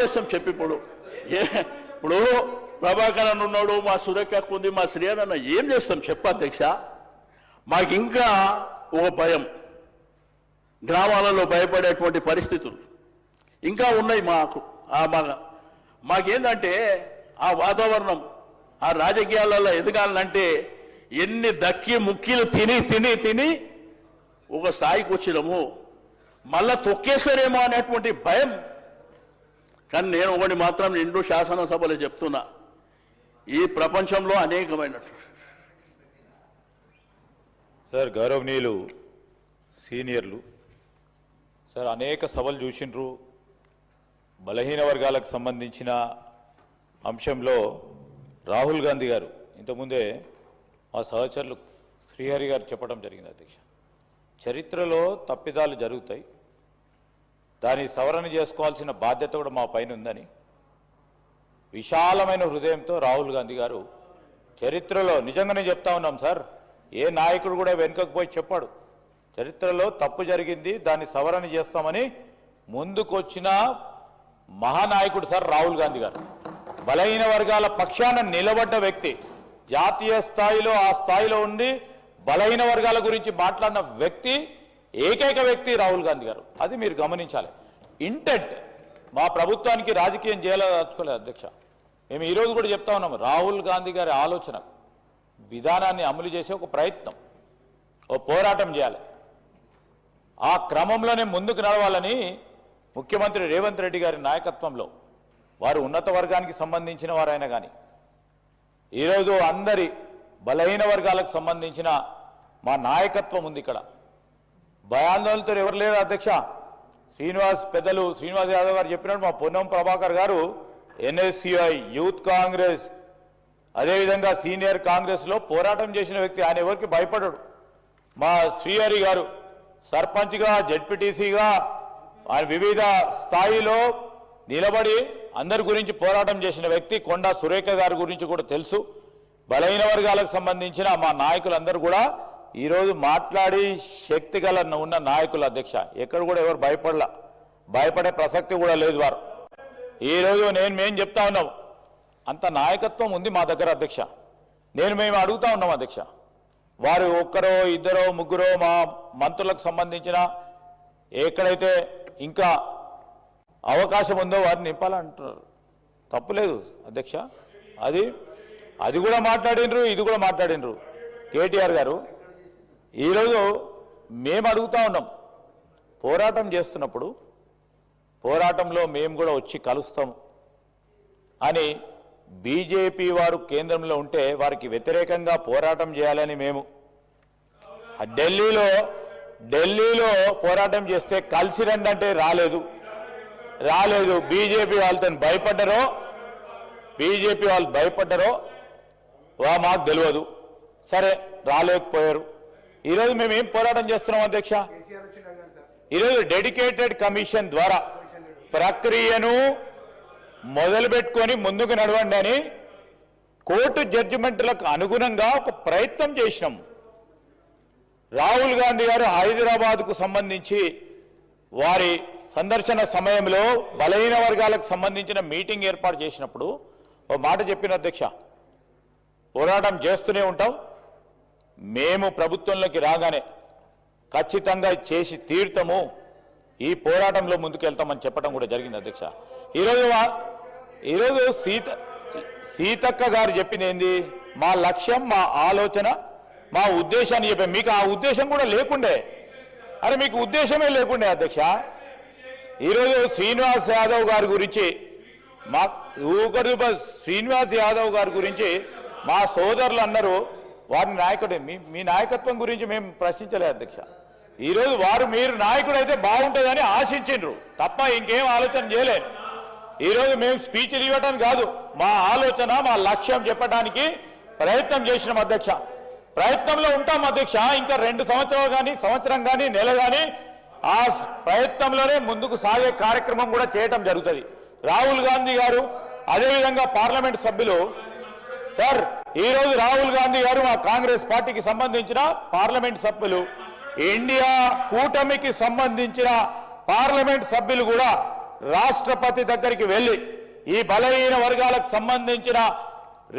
చేస్తాం చెప్పి ఇప్పుడు ప్రభాకరన్ ఉన్నాడు, మా సురేఖకు ఉంది, మా శ్రీయన్న ఏం చేస్తాం చెప్పు అధ్యక్ష. మాకు ఇంకా ఒక భయం, గ్రామాలలో భయపడేటువంటి పరిస్థితులు ఇంకా ఉన్నాయి మాకేందంటే ఆ వాతావరణం ఆ రాజకీయాలలో ఎదగాలంటే ఎన్ని దక్కి ముక్కీలు తిని తిని తిని ఒక స్థాయికి వచ్చినాము, మళ్ళా తొక్కేసారేమో అనేటువంటి భయం. కానీ నేను ఒకటి మాత్రం నిండు శాసనసభలో చెప్తున్నా, ఈ ప్రపంచంలో అనేకమైనటువంటి సార్ గౌరవనీయులు సీనియర్లు సార్ అనేక సభలు చూసిండ్రు. బలహీన వర్గాలకు సంబంధించిన అంశంలో రాహుల్ గాంధీ గారు ఇంతకుముందే మా సహచరులు శ్రీహరి గారు చెప్పడం జరిగింది అధ్యక్ష. చరిత్రలో తప్పిదాలు జరుగుతాయి, దాన్ని సవరణ చేసుకోవాల్సిన బాధ్యత కూడా మా పైన ఉందని విశాలమైన హృదయంతో రాహుల్ గాంధీ గారు చరిత్రలో నిజంగానే చెప్తా ఉన్నాం సార్, ఏ నాయకుడు కూడా వెనుకకు పోయి చెప్పాడు, చరిత్రలో తప్పు జరిగింది దాన్ని సవరణ చేస్తామని ముందుకొచ్చిన మహానాయకుడు సార్ రాహుల్ గాంధీ గారు. బలహీన వర్గాల పక్షాన నిలబడ్డ వ్యక్తి, జాతీయ స్థాయిలో ఆ స్థాయిలో ఉండి బలహీన వర్గాల గురించి మాట్లాడిన వ్యక్తి, ఏకైక వ్యక్తి రాహుల్ గాంధీ గారు. అది మీరు గమనించాలి. ఇంటెంట్ మా ప్రభుత్వానికి రాజకీయం చేయాలనుకోలేదు అధ్యక్ష. మేము ఈరోజు కూడా చెప్తా ఉన్నాము, రాహుల్ గాంధీ గారి ఆలోచన విధానాన్ని అమలు చేసే ఒక ప్రయత్నం, ఓ పోరాటం చేయాలి. ఆ క్రమంలోనే ముందుకు నడవాలని ముఖ్యమంత్రి రేవంత్ రెడ్డి గారి నాయకత్వంలో, వారు ఉన్నత వర్గానికి సంబంధించిన వారైనా కానీ ఈరోజు అందరి బలహీన వర్గాలకు సంబంధించిన మా నాయకత్వం ఉంది ఇక్కడ. భయాందోళనతో ఎవరు లేరు అధ్యక్ష. పెద్దలు శ్రీనివాస్ యాదవ్ గారు చెప్పినట్టు మా పొన్నం ప్రభాకర్ గారు ఎన్ఎస్యుఐ, యూత్ కాంగ్రెస్, అదేవిధంగా సీనియర్ కాంగ్రెస్లో పోరాటం చేసిన వ్యక్తి. ఆయన ఎవరికి భయపడడు. మా శ్రీహరి గారు సర్పంచ్గా, జెడ్పీటీసీగా ఆయన వివిధ స్థాయిలో నిలబడి అందరి గురించి పోరాటం చేసిన వ్యక్తి. కొండా సురేఖ గారి గురించి కూడా తెలుసు. బలహీన వర్గాలకు సంబంధించిన మా నాయకులందరూ కూడా ఈరోజు మాట్లాడి శక్తి గల ఉన్న నాయకులు అధ్యక్ష. ఎక్కడ కూడా ఎవరు భయపడే ప్రసక్తి కూడా లేదు వారు. ఈరోజు మేము చెప్తా ఉన్నాం, అంత నాయకత్వం ఉంది మా దగ్గర అధ్యక్ష. మేము అడుగుతా ఉన్నాం అధ్యక్ష, వారు ఒక్కరో ఇద్దరో ముగ్గురో మా మంత్రులకు సంబంధించిన ఎక్కడైతే ఇంకా అవకాశం ఉందో వారిని నింపాలంటున్నారు. తప్పులేదు అధ్యక్ష, అది కూడా మాట్లాడినరు, ఇది కూడా మాట్లాడినరు కేటీఆర్ గారు. ఈరోజు మేము అడుగుతా ఉన్నాం, పోరాటం చేస్తున్నప్పుడు పోరాటంలో మేము కూడా వచ్చి కలుస్తాం అని బీజేపీ వారు కేంద్రంలో ఉంటే వారికి వ్యతిరేకంగా పోరాటం చేయాలని మేము ఢిల్లీలో పోరాటం చేస్తే కలిసి రండి అంటే రాలేదు. బీజేపీ వాళ్ళతో భయపడ్డారో మాకు తెలియదు. సరే రాలేకపోయారు. ఈరోజు మేమేం పోరాటం చేస్తున్నాం అధ్యక్ష, ఈరోజు డెడికేటెడ్ కమిషన్ ద్వారా ప్రక్రియను మొదలుపెట్టుకొని ముందుకు నడవండి అని కోర్టు జడ్జిమెంట్లకు అనుగుణంగా ఒక ప్రయత్నం చేసినాం. రాహుల్ గాంధీ గారు హైదరాబాద్కు సంబంధించి వారి సందర్శన సమయంలో బలహీన వర్గాలకు సంబంధించిన మీటింగ్ ఏర్పాటు చేసినప్పుడు ఓ మాట చెప్పిన అధ్యక్ష, పోరాటం చేస్తూనే ఉంటాం, మేము ప్రభుత్వంలోకి రాగానే ఖచ్చితంగా చేసి తీరుతాము, ఈ పోరాటంలో ముందుకెళ్తామని చెప్పడం కూడా జరిగింది అధ్యక్ష. ఈరోజు సీతక్క గారు చెప్పింది ఏంది, మా లక్ష్యం, మా ఆలోచన, మా ఉద్దేశాన్ని చెప్పాం. మీకు ఆ ఉద్దేశం కూడా లేకుండే, మీకు ఉద్దేశమే లేకుండే అధ్యక్ష. ఈరోజు శ్రీనివాస్ యాదవ్ గారి గురించి మా సోదరులు అన్నారు, వారి నాయకుడే. మీ నాయకత్వం గురించి మేము ప్రశ్నించలేదు అధ్యక్ష. ఈరోజు మీరు నాయకుడు అయితే బాగుంటుందని ఆశించిండ్రు తప్ప ఇంకేం ఆలోచన చేయలేదు. ఈరోజు మేము స్పీచ్లు ఇవ్వడానికి కాదు, మా ఆలోచన, మా లక్ష్యం చెప్పడానికి ప్రయత్నం చేసినాం అధ్యక్ష. ప్రయత్నంలో ఉంటాం అధ్యక్ష. ఇంకా 2 సంవత్సరాలు కానీ, సంవత్సరం కానీ, నెల కానీ ఆ ప్రయత్నంలోనే ముందుకు సాగే కార్యక్రమం కూడా చేయటం జరుగుతుంది. రాహుల్ గాంధీ గారు, అదేవిధంగా పార్లమెంట్ సభ్యులు సార్, ఈరోజు రాహుల్ గాంధీ గారు మా కాంగ్రెస్ పార్టీకి సంబంధించిన పార్లమెంట్ సభ్యులు, ఇండియా కూటమికి సంబంధించిన పార్లమెంట్ సభ్యులు కూడా రాష్ట్రపతి దగ్గరికి వెళ్ళి ఈ బలహీన వర్గాలకు సంబంధించిన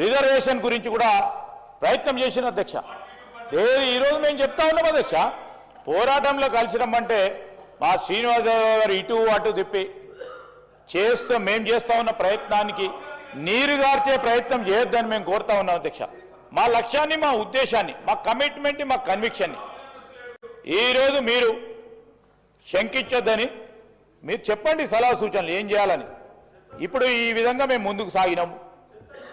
రిజర్వేషన్ గురించి కూడా ప్రయత్నం చేసిన అధ్యక్ష. ఈరోజు మేము చెప్తా ఉన్నాం అధ్యక్ష, పోరాటంలో కలిసి రమ్మంటే మా శ్రీనివాసరావు గారు ఇటు అటు తిప్పి మేము చేస్తా ఉన్న ప్రయత్నానికి నీరుగార్చే ప్రయత్నం చేయొద్దని మేము కోరుతా ఉన్నాం అధ్యక్ష. మా లక్ష్యాన్ని, మా ఉద్దేశాన్ని, మా కమిట్మెంట్ని, మా కన్విక్షన్ని ఈరోజు మీరు శంకించొద్దని మీరు చెప్పండి సలహా సూచనలు ఏం చేయాలని. ఇప్పుడు ఈ విధంగా మేము ముందుకు సాగినాం.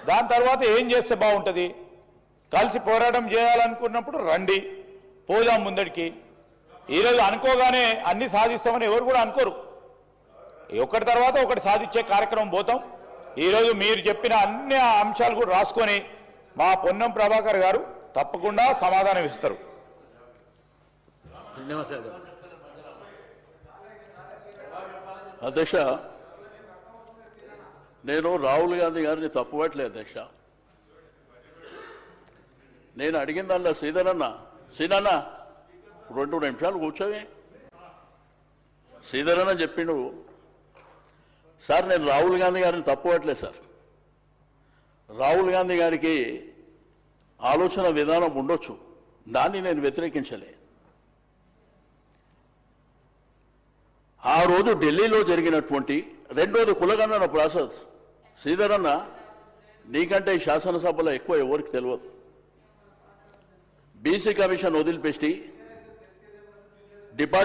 దాని తర్వాత ఏం చేస్తే బాగుంటుంది, కలిసి పోరాటం చేయాలనుకున్నప్పుడు రండి, పోదాం ముందడికి. ఈరోజు అనుకోగానే అన్ని సాధిస్తామని ఎవరు కూడా అనుకోరు. ఒకటి తర్వాత ఒకటి సాధించే కార్యక్రమం పోతాం. ఈరోజు మీరు చెప్పిన అన్ని అంశాలు కూడా రాసుకొని మా పొన్నం ప్రభాకర్ గారు తప్పకుండా సమాధానం ఇస్తారు. అధ్యక్ష, నేను రాహుల్ గాంధీ గారిని తప్పుపట్టలేదు అధ్యక్ష. నేను అడిగిందల్లా సీనన్న 2 నిమిషాలు కూర్చోవి. శ్రీధరన్న చెప్పిండు, సార్ నేను రాహుల్ గాంధీ గారిని తప్పుపట్టలేదు సార్. రాహుల్ గాంధీ గారికి ఆలోచన విధానం ఉండొచ్చు, దాన్ని నేను వ్యతిరేకించలే. ఆ రోజు ఢిల్లీలో జరిగినటువంటి రెండోది కులగణన ప్రాసెస్, శ్రీధరన్న నీకంటే ఈ శాసనసభలో ఎక్కువ ఎవరికి తెలియదు. బీసీ కమిషన్ వదిలిపెట్టి డిపార్ట్మెంట్